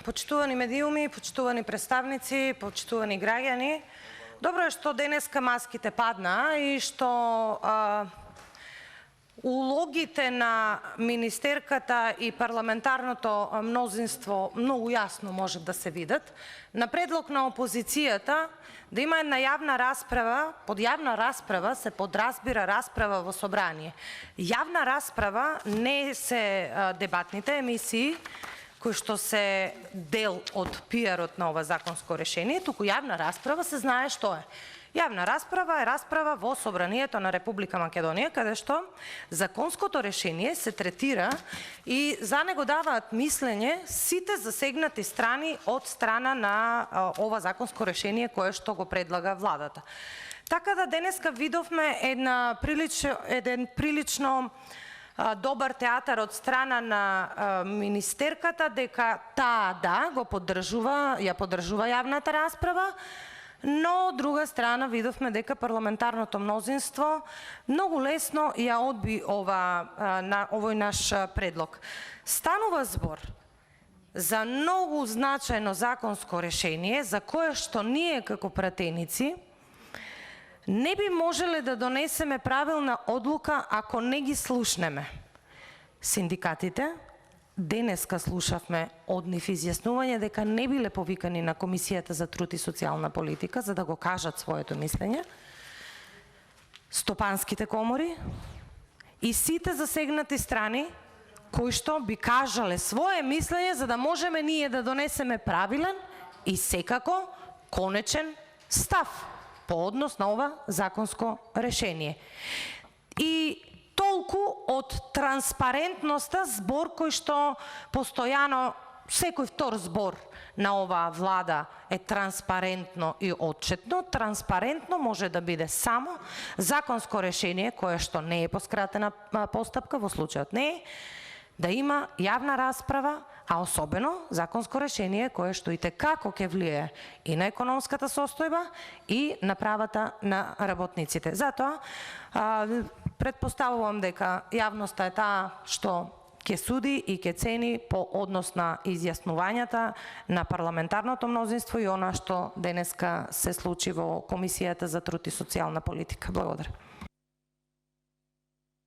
почитувани медиуми, почитувани представници, почитувани граѓани. Добро е што денеска маските падна и што улогите на министерката и парламентарното мнозинство многу јасно можат да се видат. На предлог на опозицијата да има една јавна расправа, под јавна расправа се подразбира расправа во собрание. Јавна расправа не се дебатните емисии, кои што се дел од пиарот на ова законско решение, туку јавна расправа се знае што е. Јавна расправа е расправа во Собранието на Република Македонија, каде што законското решение се третира и за него даваат мислење сите засегнати страни од страна на ова законско решение кое што го предлага владата. Така да денеска видовме еден прилично добар театар од страна на министерката, дека таа го поддржува, ја поддржува јавната расправа, но од друга страна видовме дека парламентарното мнозинство многу лесно ја одби овој наш предлог. Станува збор за многу значајно законско решение за кое што ние како пратеници не би можеле да донесеме правилна одлука ако не ги слушнеме синдикатите. Денеска слушавме од нив изјаснување дека не биле повикани на Комисијата за труд и социјална политика за да го кажат своето мислење, стопанските комори и сите засегнати страни кои што би кажале свое мислење за да можеме ние да донесеме правилен и секако конечен став по однос на ова законско решение. И толку од транспарентноста, збор кој што постојано, секој втор збор на оваа влада е транспарентно и отчетно. Транспарентно може да биде само законско решение кое што не е по скратена постапка, во случајот не е, да има јавна расправа, а особено законско решение кое што и како ќе влие и на економската состојба и на правата на работниците. Затоа предпоставувам дека јавноста е таа што ќе суди и ќе цени по однос на изјаснувањата на парламентарното мнозинство и она што денеска се случи во Комисијата за труд и социјална политика. Благодарам.